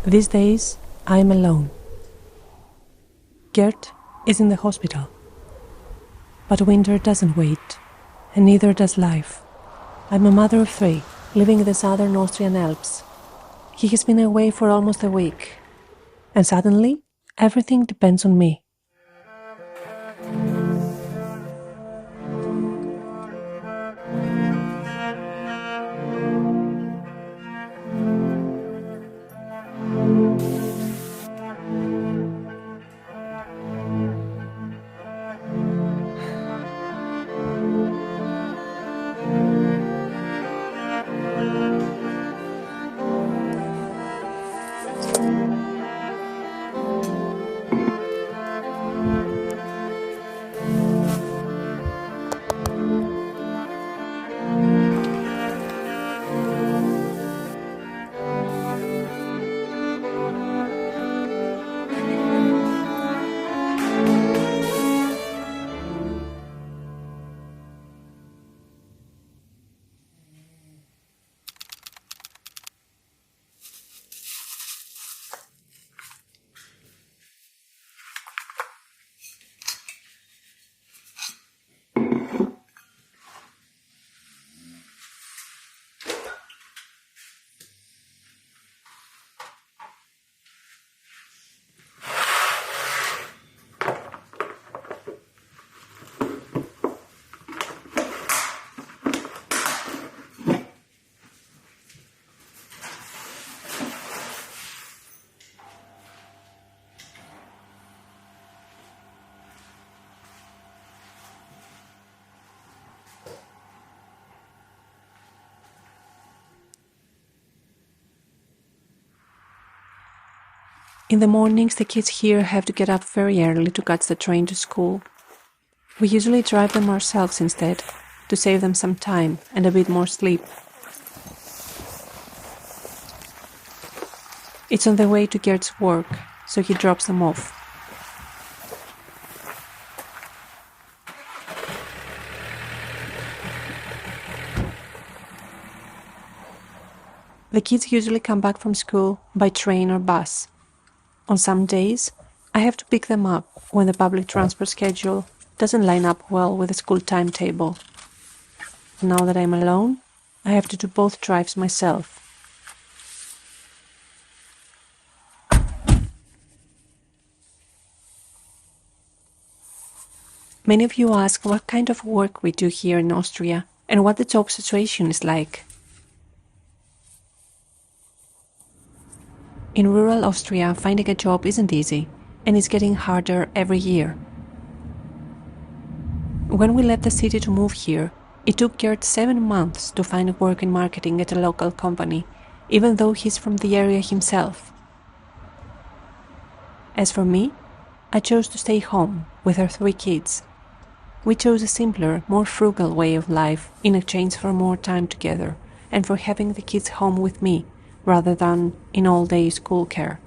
These days, I am alone. Gert is in the hospital. But winter doesn't wait, and neither does life. I'm a mother of 3, living in the southern Austrian Alps. He has been away for almost a week, and suddenly, everything depends on me. In the mornings, the kids here have to get up very early to catch the train to school. We usually drive them ourselves instead, to save them some time and a bit more sleep. It's on the way to Gert's work, so he drops them off. The kids usually come back from school by train or bus. On some days, I have to pick them up when the public transport schedule doesn't line up well with the school timetable. Now that I'm alone, I have to do both drives myself. Many of you ask what kind of work we do here in Austria and what the job situation is like. In rural Austria, finding a job isn't easy, and it's getting harder every year. When we left the city to move here, it took Gert 7 months to find work in marketing at a local company, even though he's from the area himself. As for me, I chose to stay home with our 3 kids. We chose a simpler, more frugal way of life in exchange for more time together and for having the kids home with me, rather than in all-day school care.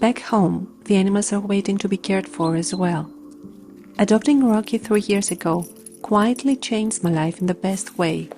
Back home, the animals are waiting to be cared for as well. Adopting Rocky 3 years ago quietly changed my life in the best way.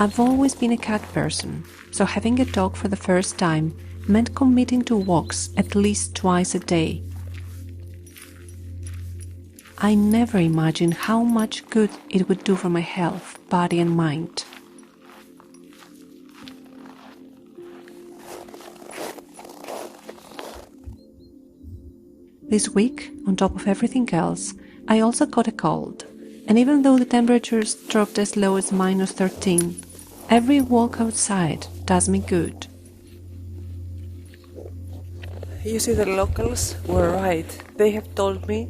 I've always been a cat person, so having a dog for the first time meant committing to walks at least twice a day. I never imagined how much good it would do for my health, body and mind. This week, on top of everything else, I also caught a cold, and even though the temperatures dropped as low as -13, every walk outside does me good. You see, the locals were right. They have told me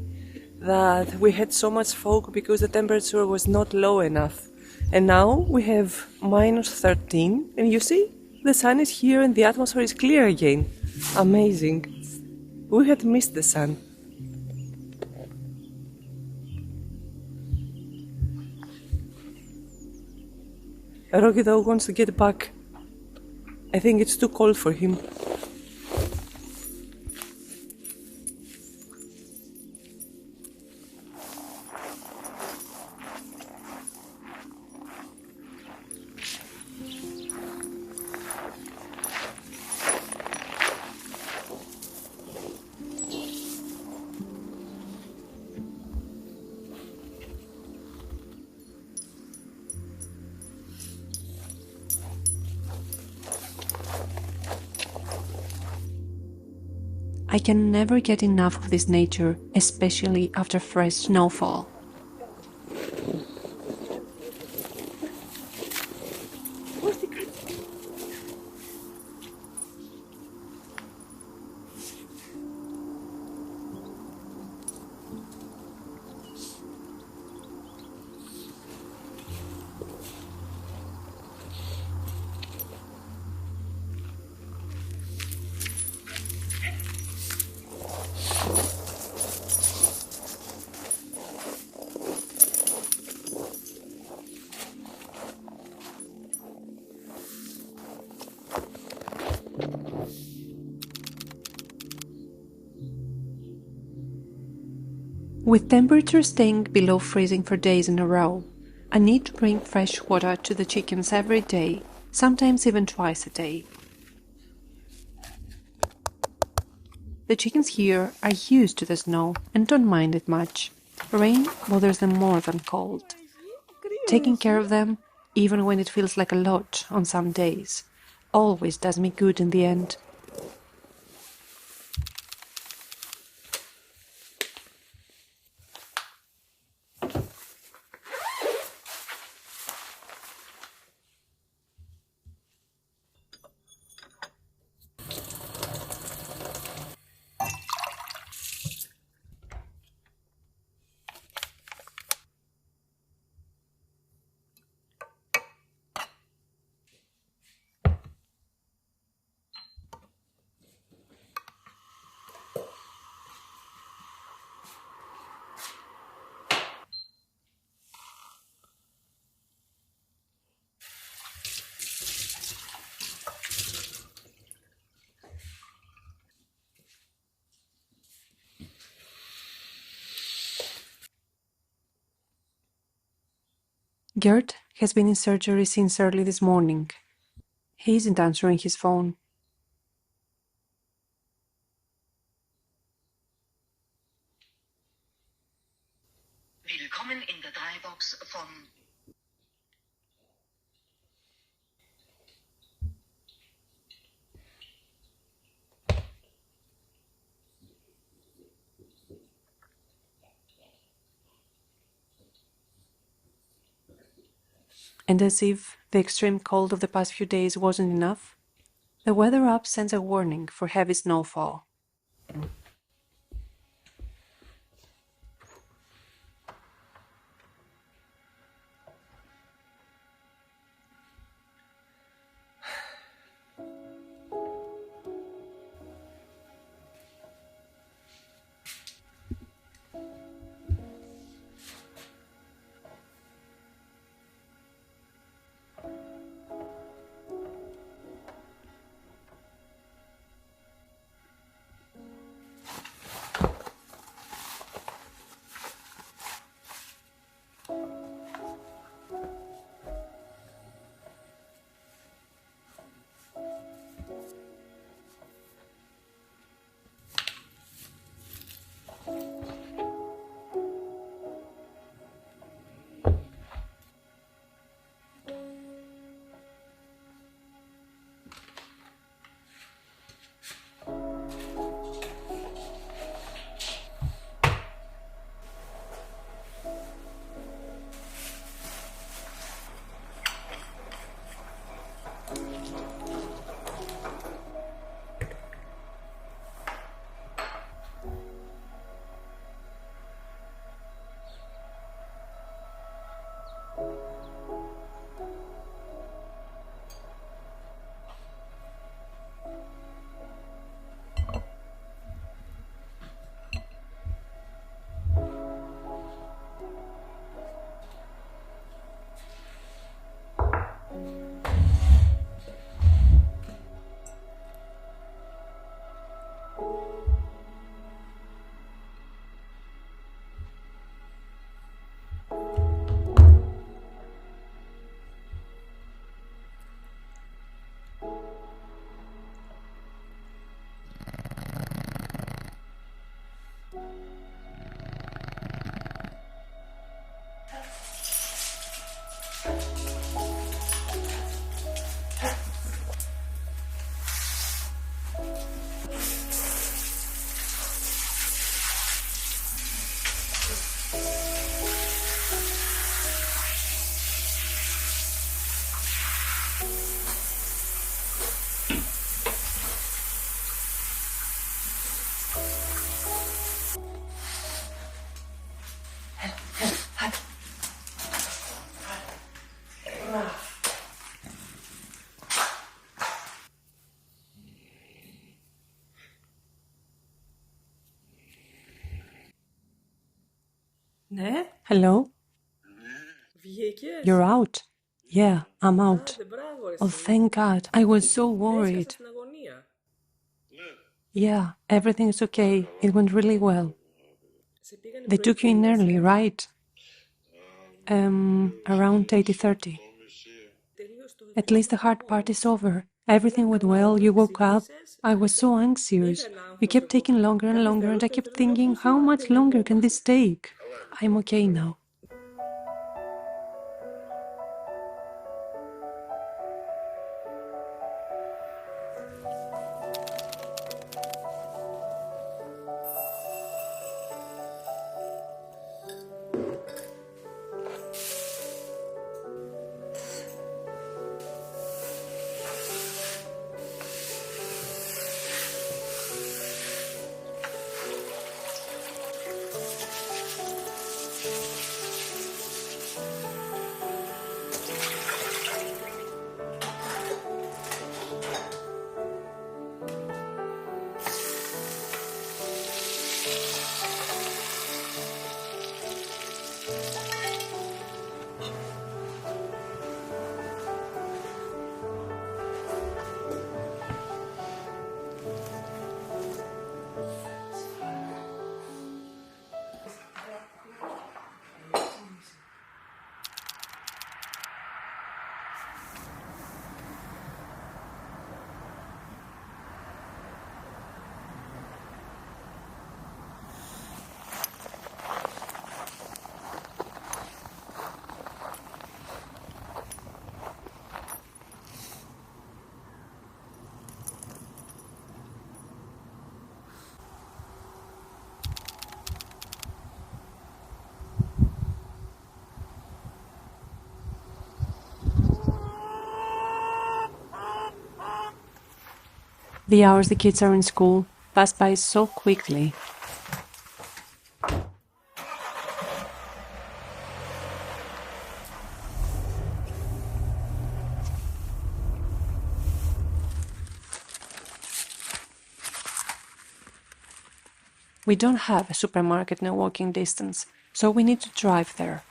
that we had so much fog because the temperature was not low enough. And now we have -13, and you see, the sun is here and the atmosphere is clear again. Amazing. We had missed the sun. Rocky though wants to get back. I think it's too cold for him. I can never get enough of this nature, especially after fresh snowfall. With temperatures staying below freezing for days in a row, I need to bring fresh water to the chickens every day, sometimes even twice a day. The chickens here are used to the snow and don't mind it much. Rain bothers them more than cold. Taking care of them, even when it feels like a lot on some days, always does me good in the end. Gert has been in surgery since early this morning. He isn't answering his phone. Willkommen in der Dreibox von And as if the extreme cold of the past few days wasn't enough, the weather app sends a warning for heavy snowfall. Ναι, Hello? βγήκες. You're out? Yeah, I'm out. Άντε, μπράβο Oh, εσύ. thank God. I was so Έσκασα worried. στην αγωνία. Yeah, everything is okay. It went really well. Σε πήγανε They took you in προηγούμενες, early, right? Around 80:30. Τελείως το At least the hard part is over. Everything went well. You woke up. I was so anxious. You kept taking longer and longer, and I kept thinking, how much longer can this take? I'm okay now. The hours the kids are in school pass by so quickly. We don't have a supermarket in walking distance, so we need to drive there.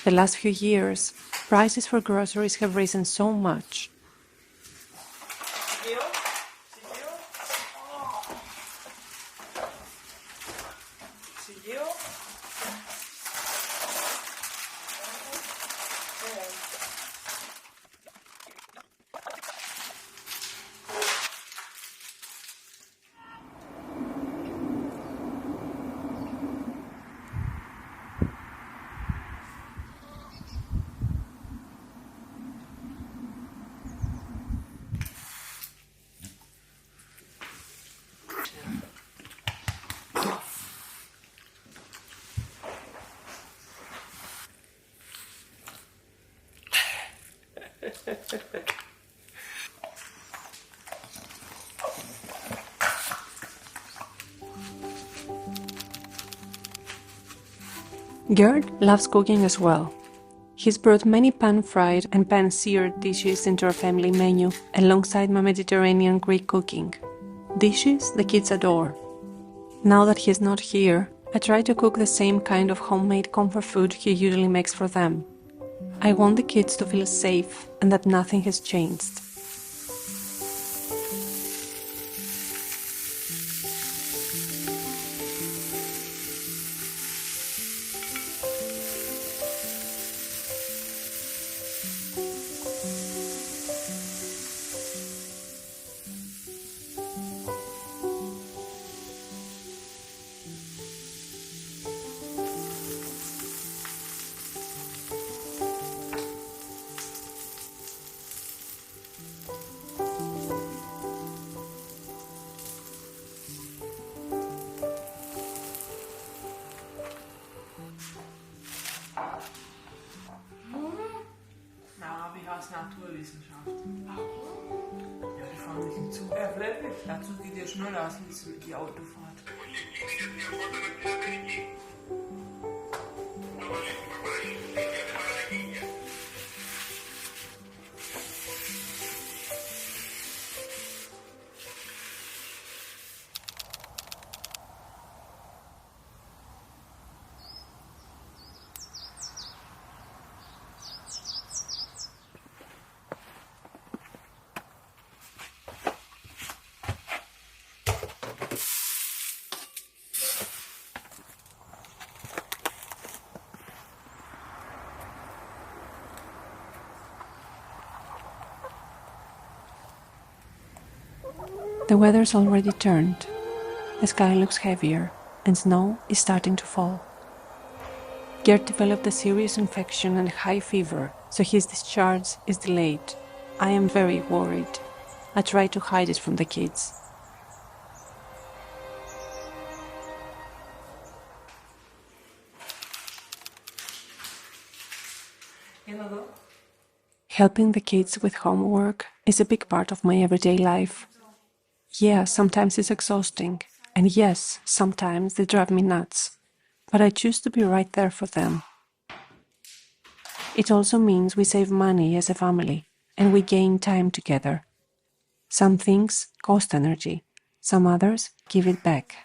The last few years, prices for groceries have risen so much. Gerd loves cooking as well. He's brought many pan-fried and pan-seared dishes into our family menu, alongside my Mediterranean Greek cooking. Dishes the kids adore. Now that he's not here, I try to cook the same kind of homemade comfort food he usually makes for them. I want the kids to feel safe and that nothing has changed. Na, wie heißt Naturwissenschaft? Ja, die fahren mit dem Zug. Ja, wirklich. Der Zug geht ja schneller als die Autofahrt. The weather's already turned. The sky looks heavier and snow is starting to fall. Gerd developed a serious infection and high fever, so his discharge is delayed. I am very worried. I try to hide it from the kids. Helping the kids with homework is a big part of my everyday life. Yeah, sometimes it's exhausting, and yes, sometimes they drive me nuts, but I choose to be right there for them. It also means we save money as a family, and we gain time together. Some things cost energy, some others give it back.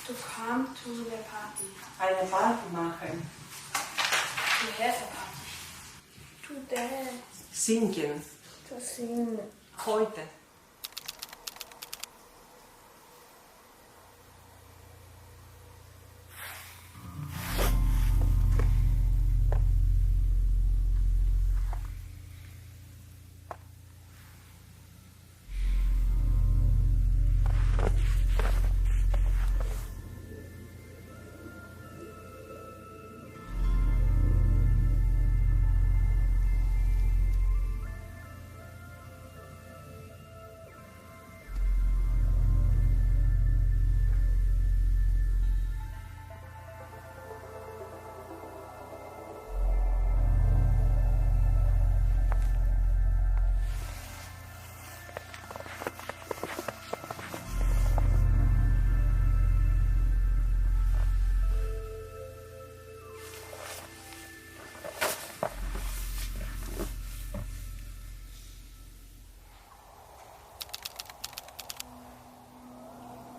To come to the party. Eine Party machen. To have a party. To dance. Singen. To sing. Heute.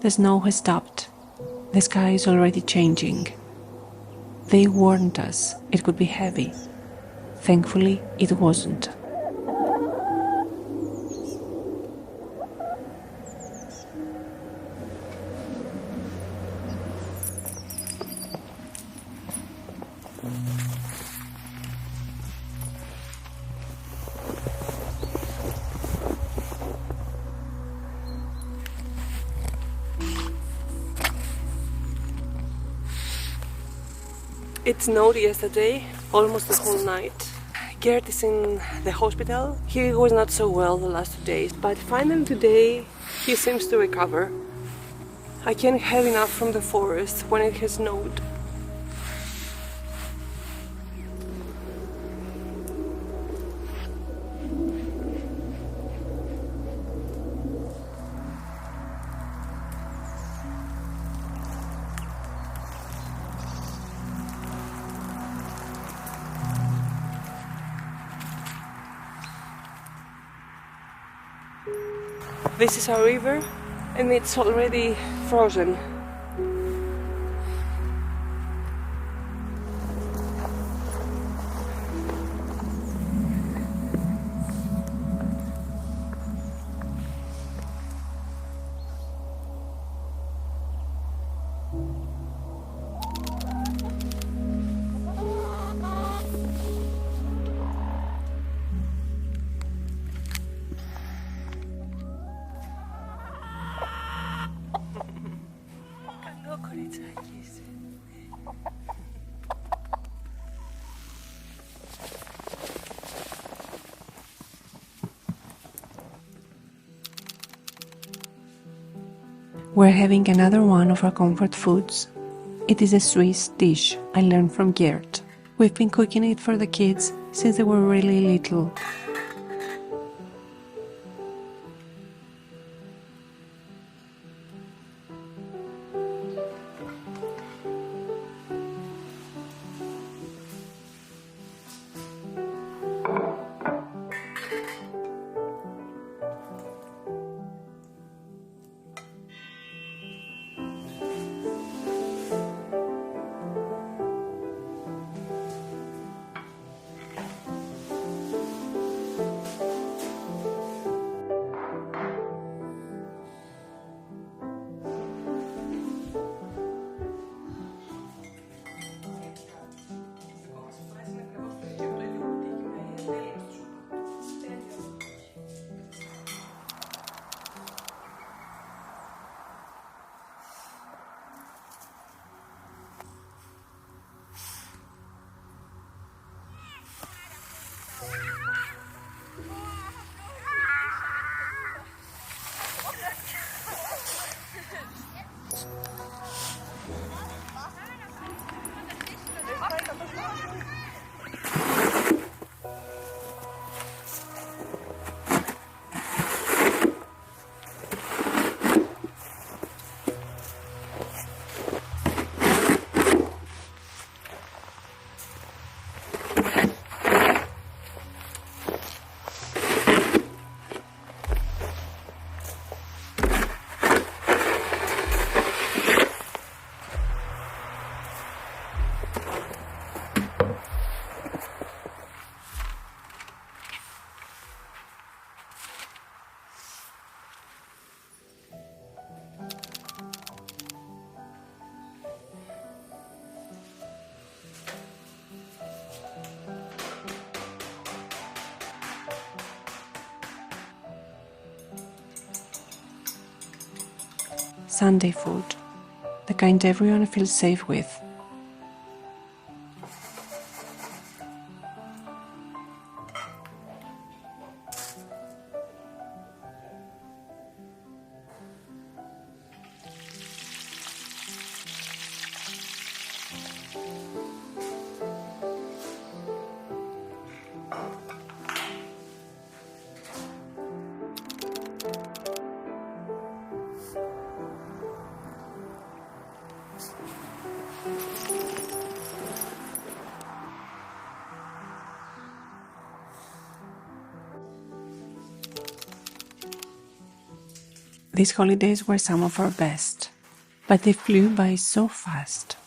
The snow has stopped. The sky is already changing. They warned us it could be heavy. Thankfully, it wasn't. It snowed yesterday, almost the whole night. Gerd is in the hospital. He was not so well the last 2 days, but finally today he seems to recover. I can't have enough from the forest when it has snowed. This is our river and it's already frozen. We're having another one of our comfort foods. It is a Swiss dish I learned from Gert. We've been cooking it for the kids since they were really little. Sunday food, the kind everyone feels safe with. These holidays were some of our best, but they flew by so fast.